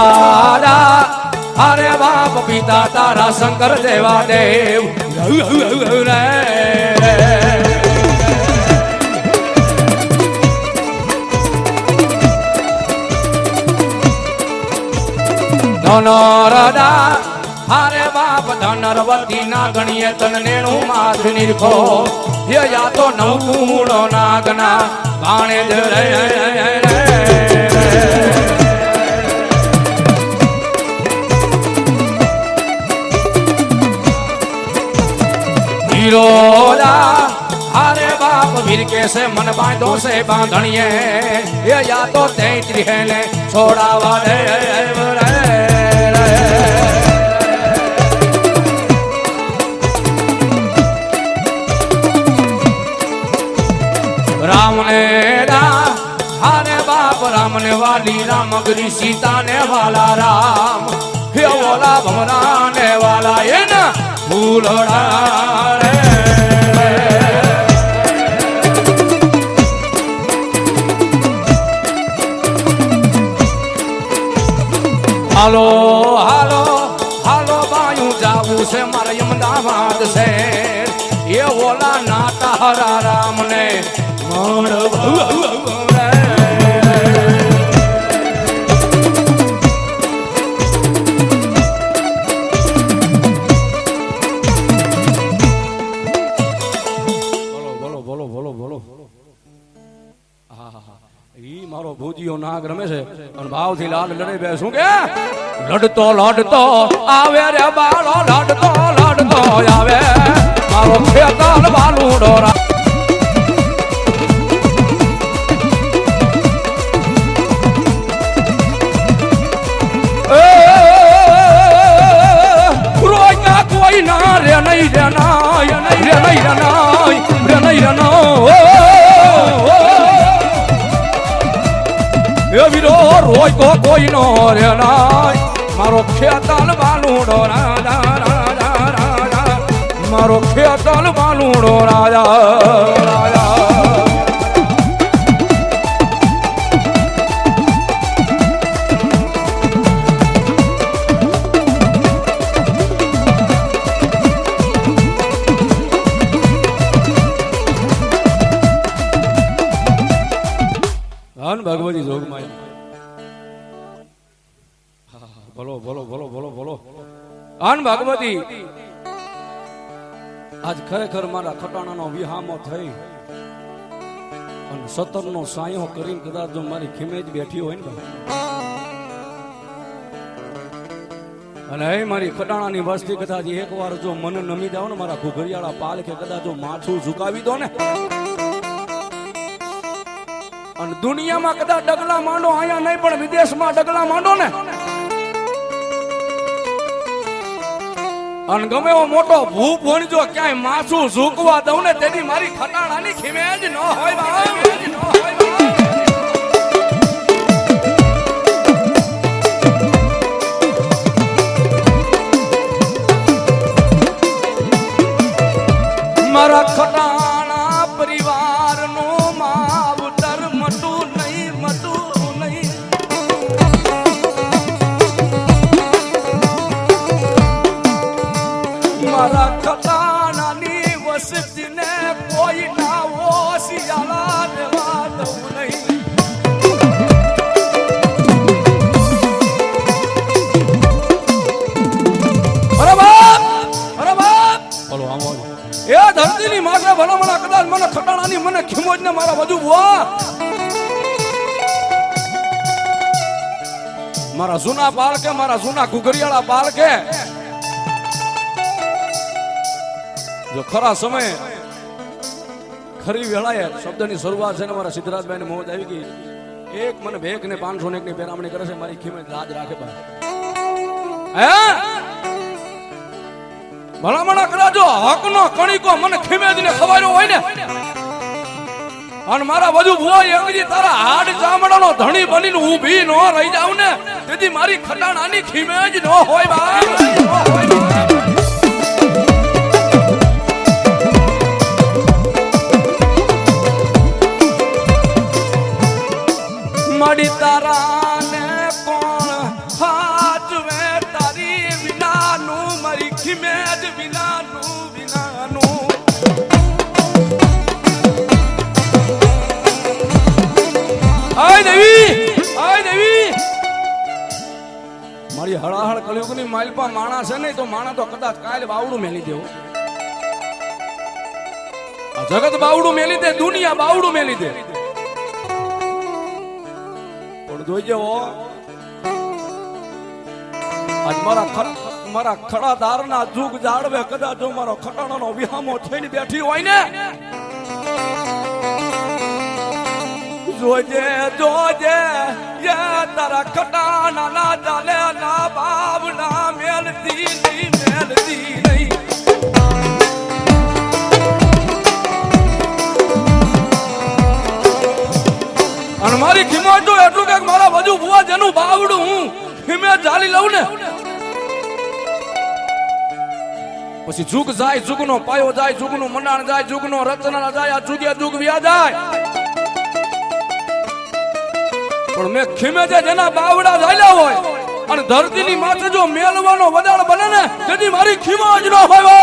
રાજા અરે બાપ પિતા તારા શંકર દેવા દેવ રે રાજા અરે બાપ ધનરવતી ના ગણીએ તન નેણું માથ નિરખો યા તો નવમૂળો નાગના ભાણે જ રે હીરોલા અરે બાપ વીર કે સે મન બાંધો સે બાંધણીએ યા તો 33 ને છોડાવા રે राम ने हरे बाप राम ने वाली राम गरी सीता ने वाला राम हे बोला भमरा ने वाला ये ना फूलड़ा रे हालो हालो हालो बायू जाऊ से मारा यमदाबाद से ये बोला नाता हरा राम ने मारो भूजियो नाग रमे से भाव थी लाल लड़े बेसू के लड़तो लड़तो आवे रे बालो लड़तो लड़तो आवे मारो खेताल बालू डोरा कोई ना रे नहीं रहना या नहीं रे नहीं रहना रे नहीं रहना ये वीरो रोय को कोई नो रे ना मारो खेताल बालूडो राजा राजा राजा मारो खेताल बालूडो राजा राजा भगवती जोग माया बोलो बोलो बोलो बोलो बोलो आन भगवती आज खरेखर मारा खटाणा नो विहामो थई अन 17 नो सायो करीन कदाच जो मारी खिमेज बैठी होय ने अने ए मारी खटाणा नी वस्ती कदाच एक बार जो मन नमी जाओ ने मारा घुघरियाळा पाल के कदाच जो माथું झुकावी दो ने दुनिया में कदा डगला मांडो आया नहीं पण विदेश में डगला मांडो ने अन गमे वो मोटो भूप होण जो क्याय मासू झुकवा दઉં ने तेदी मारी खटाणानी खिमेज न होय मारा खटाणा परिवार नो मारा खटाणा नी वस्ती ने कोई ना वो सियाला देवा दઉં नहीं अरे बाप बोलो आमो ए धरती नी मागे भला मला कदाच મને ખટાણા ની મને ખીમોજ ને મારા વધુ બુઆ મારા જૂના બાળકે મારા જૂના ઘુઘરિયાળા બાળકે जो खरा समय खरी वेळाए शब्दनी शुरुआत है मारा सिद्धराजभाई ने मोहज आई गई एक मन भेक ने 500 ने एक पेरामणी करे छे मारी खीमे लाज राखे बा भलामणा करा जो हक नो कणीको मन खीमेज ने खवायो होय ने अन मारा वजू भुआ एकजी तारा हाड चामडानो धणी बनीने ऊभी नो रही जाऊ ने तेदी मारी खटाणानी खीमेज नो होय बा मड़ी तारा ने कौन કળિયુગની માલપા માણસ છે ને તો માણા તો કદાચ કાલે બાવડું મેલી દેવું. આ જગત બાવડું મેલી દે, દુનિયા બાવડું મેલી દે. પણ જોઈજે હો, આજ મારા ખડા દારના જુગ જાળવે કદાચ જો મારો ખટાણાનો વિહામો થઈને બેઠી હોય ને, જોજે જોજે યે તારા ખટાણા ના ચાલે ના બાવડા મેલતી નહીં, મેલતી નહીં. અને મારી કિંમત જો એટલું કે મારા બાજુ બુવા જેનું બાવડું હું હિમે ચાલી લઉં ને, પછી જુગ જાય, જુગનો પાયો જાય, જુગનું મંડાણ જાય, જુગનો રચના જાય, આ જુગે જુગ વ્યા જાય. પણ મેં ખીમે જેના બાવડા ઝાલ્યા હોય અને ધરતીની માથે જો મેલવાનો વદાળ બને ને, તેથી મારી ખીમા જ ન હોય.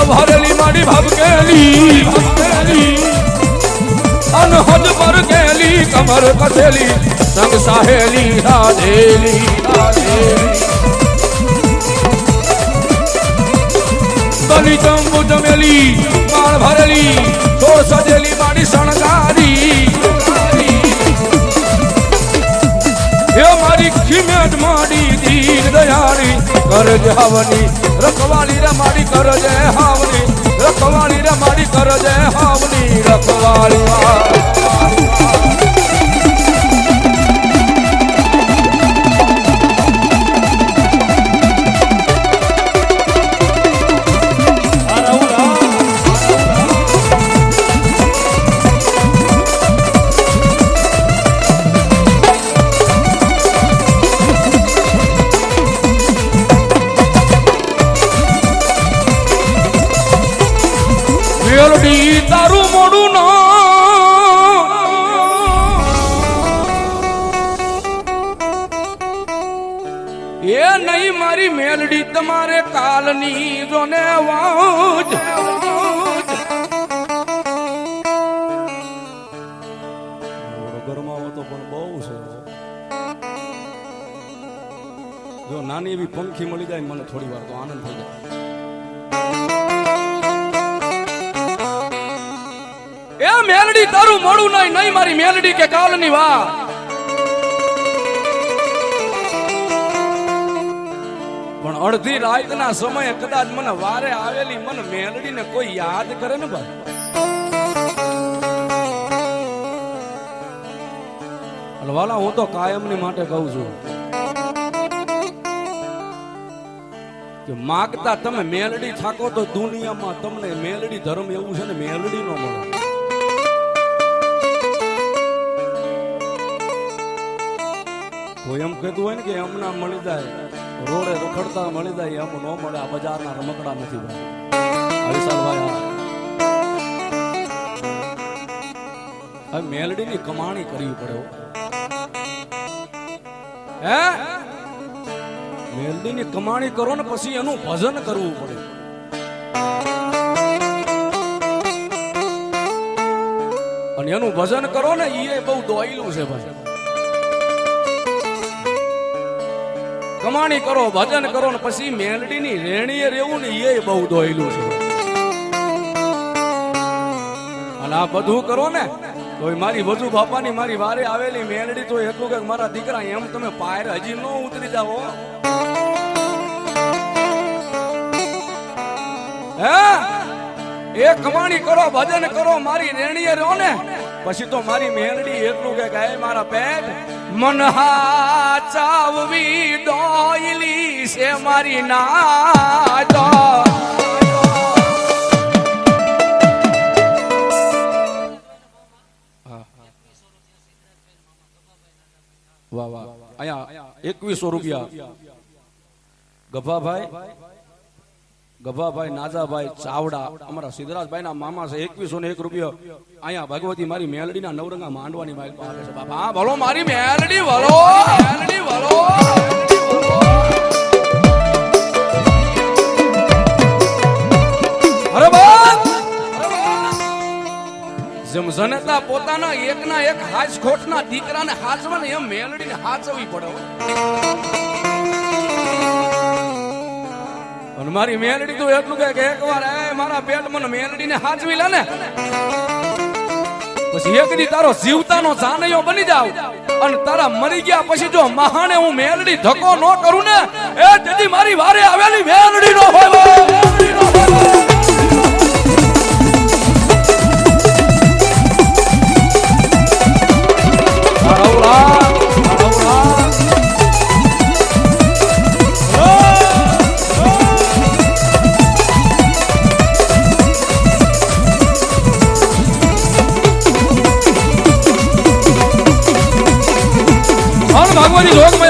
ભરેલી માડી ભબકેલી અનહદ પર ગેલી કમર કસેલી સંગ સાહેલી રાધેલી ગલી ચંબુ જમેલી માળ ભરેલી છોડ સજેલી માડી શણગારી હે મારી ખીમેટ માડી દીન દયાળી કરજ હાવની રખવાળી રે માડી કરજે હાવની રખવાળી રે માડી કરજે હાવની રખવાળી. તારું મોડું ન એ નહીં મારી મેલડી તમારે કાલની જોને વાજ. ગરમાવો તો પણ બહુ છે. જો નાની એવી પંખી મળી જાય મને થોડી વાર તો આનંદ થઈ જાય. એ મેલડી તારું મોડું નહીં, નહીં મારી મેલડી કે કાલની વાત. પણ અડધી રાતના સમયે કદાચ મને વારે આવેલી મને મેલડીને કોઈ યાદ કરે ને ભાઈ, વાલા હું તો કાયમની માટે કહું છું કે માગતા તમે મેલડી થાકો તો દુનિયામાં તમને મેલડી ધર્મ એવું છે ને મેલડી નો મળે. કોઈ એમ કહેતું હોય ને કે એમના મળી જાય, રોડે રખડતા મળી જાય, એમ ન મળે. આ બજારના રમકડા નથી ભાઈ. હવે મેલડીની કમાણી કરવી પડે. હે મેલડીની કમાણી કરો ને પછી એનું ભજન કરવું પડે. અને એનું ભજન કરો ને એ બહુ દોયલું છે ભાઈ. કમાણી કરો, ભજન કરો ને પછી મેલડીની રેણીએ રહેવું ને એ બહુ દોયલું છે. અને આ બધું કરો ને તો મારી વજુ બાપાની મારી વારે આવેલી મેલડી તો એટલું કે મારા દીકરા એમ તમે પાયર હજી ન ઉતરી જાઓ. હે એ કમાણી કરો, ભજન કરો, મારી રેણીએ રહો ને પછી તો મારી મેલડી એટલું કે ગાય મારા પેટ મનહા ચાવવી દોયલી છે મારી ના તો. વાહ વાહ. અહીંયા 2100 રૂપિયા ગભાભાઈ ગભાભાઈ નાજાભાઈ ચાવડા અમારા સિદ્ધરાજભાઈ ના મામા છે 2101 રૂપિયો અહીંયા ભગવતી મારી મેલડીના નવરંગા માંડવાની માઇલ પર આવે છે બાપા. હા બોલો મારી મેલડી બોલો, મેલડી બોલો. અરે બાપ જેમ જનતા પોતાના એકના એક હાજખોટના દીકરાને હાચવાને એમ મેલડીને હાચવવી પડે. અને મારી મેલડી તો એટલું કે એકવાર મારા પેટ મને મેલડીને હાચવી લે ને પછી એક દી તારો જીવતાનો જાનૈયો બની જાવ અને તારા મરી ગયા પછી જો મહાને હું મેલડી ધક્કો ન કરું ને એ તેથી મારી વારે આવેલી મેલડી નો હોય.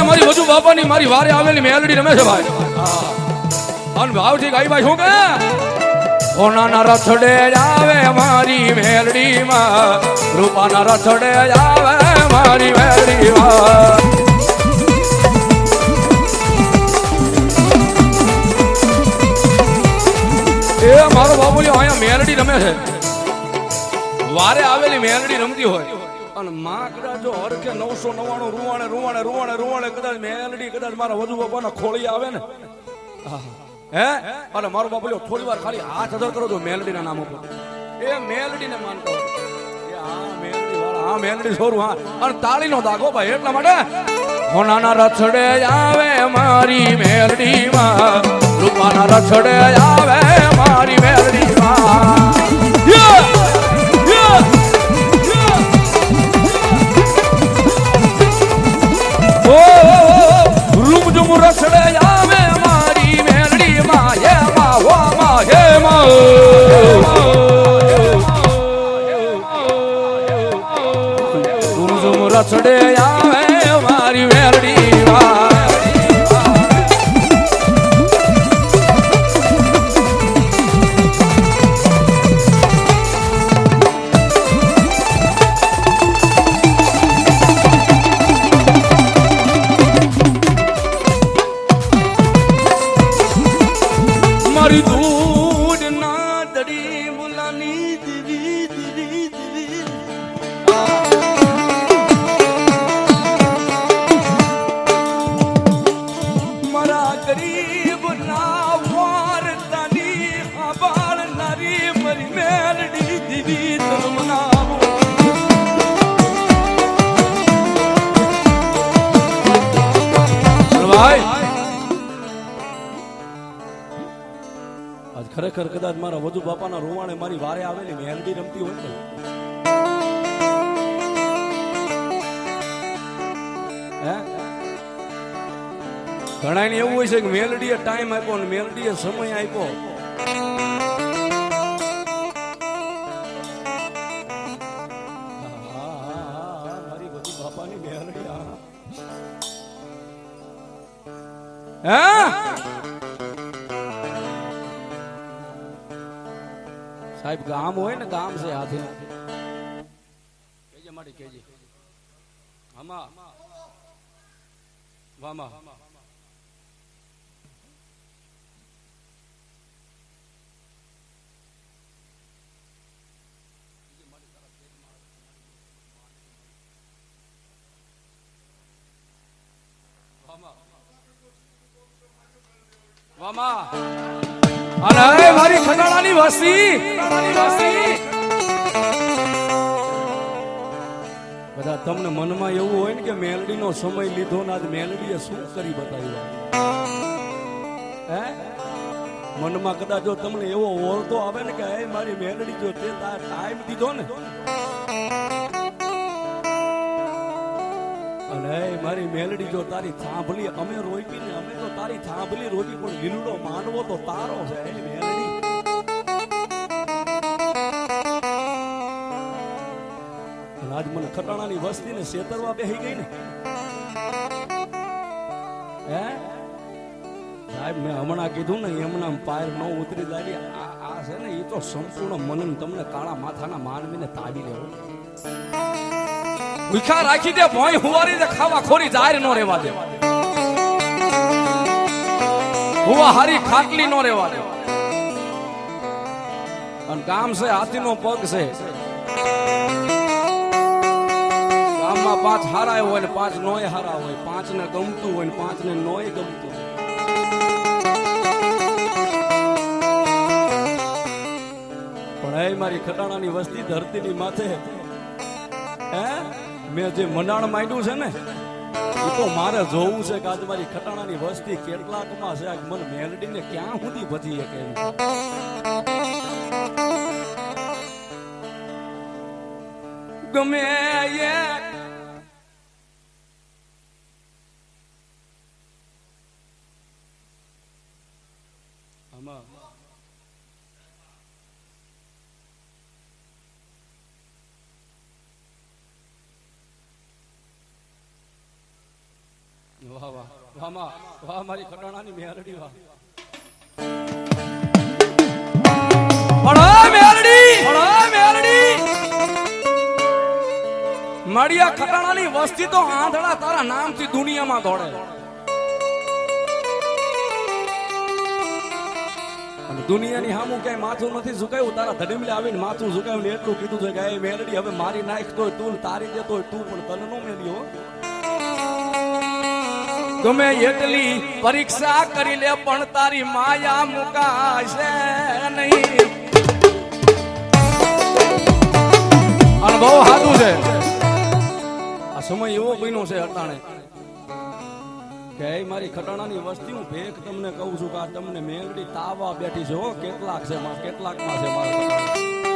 મારી વજુ બાપાની મારી વારે આવેલી મેલડી રમે છે ભાઈ. અન ભાવ થી ગાઈ ભાઈ શું કે સોનાના રથડે આવે મારી મેલડી માં, રૂપાના રથડે આવે મારી મેલડી માં. એ મારો બાબુલિયો અહીંયા મેલડી રમે છે. વારે આવેલી મેલડી રમતી હોય અને માં કદાચ જો હરખે 999 રૂવાણે રૂવાણે રૂવાણે રૂવાણે કદાચ મેલડી કદાચ મારા વધુ બાપાના ખોળી આવે ને હે અને મારો બાપુ થોડી વાર ખાલી હાથ અધર કરો તો મેલડીના નામ ઉપર એ મેલડીને માનતો એ આ મેલડી વાળા આ મેલડી છોરું હા અને તાળીનો દાગો ભાઈ એટલા માટે સોનાના રથડે આવે મારી મેલડી માં, રૂપાના રથડે આવે મારી મેલડી માં. રૂમઝુમ રસડે આવે મારી મેલડી માં, હે માં હો માં હે માં. રૂમઝુમ રસડે આવે મારી મેલડી માં. ખરેખર કદાચ મારા વધુ બાપાના રોવાણે મારી વારે આવેલી મેલડી રમતી હોય ને ઘણા ને એવું હોય છે કે મેલડીએ ટાઈમ આપ્યો ને મેલડીએ સમય આપ્યો. મારી વધુ બાપાની મેલડી સાહેબ ગામ હોય ને ગામ છે હાથે કેજે માડી કેજે હમા વામા વામા અરે મારી ખટાણાની વસ્તી બધા તમને મનમાં એવું હોય ને કે મેલડીનો સમય લીધો ને આજ મેલડીએ શું કરી બતાવ્યું હે મનમાં કદાચ જો તમને એવો ઓળતો આવે ને કે હે મારી મેલડી જો તે ટાઈમ દીધો ને અને મારી મેલડી જો તારી થાંભલી અમે રોઈપી ને અમે તો તારી થાંભલી રોઈપી પણ લીલુડો માનવો તો તારો છે હે મેલડી. આજ મને ખટાણાની વસ્તી ને છેતરવા બેહી ગઈ ને હે સાહેબ મેં હમણાં કીધું ને એમના પાયર ન ઉતરી જાય આ છે ને એ તો સંપૂર્ણ મનન તમને કાળા માથાના માનવીને તાવી લેવો ભૂખા રાખી દે ભોય હુવારી દે ખાવા ખોરી જાહેર નો રહેવા દે હુવા હારી ખાટલી નો રહેવા દે અને ગામ છે હાથીનો પગ છે ગામમાં 5 હારા હોય ને 5 નોય હારા હોય 5 ને ગમતું હોય ને 5 ને નોય ગમતું પણ એ મારી ખટાણાની વસ્તી ધરતીની માથે હે મેં જે મંડાણ માંડ્યું છે ને એ તો મારે જોવું છે કે આજ મારી ખટાણાની વસ્તી કેટલાકમાં છે મને મેલડીને ક્યાં સુધી ભજી શકે ગમે વાહ વાહ વાહ વાહ મારી ખટાણાની મેલડી વાહ મળિયા ખટાણાની વસ્તી તો આંધળા તારા નામથી દુનિયામાં દોડે અને દુનિયાની સામું ક્યાંય માથું નથી ઝુકાયું તારા ધડીમલે આવીને માથું ઝુકાયું ને એટલું કીધું છે કે એ મેલડી હવે મારી નાખતો તું તારી દેતો તું પણ તને નો મેલ્યો ગમે એટલી પરીક્ષા કરી લે પણ તારી માયા મુકાશે નહીં અને બહુ સાદું છે આ સમય એવો બન્યો છે અટાણે કે મારી ખટાણાની વસ્તી હું ભેખ તમને કહું છું કે આ તમને મેલડી તાવા બેઠી છે હો કેટલાકમાં છે મારા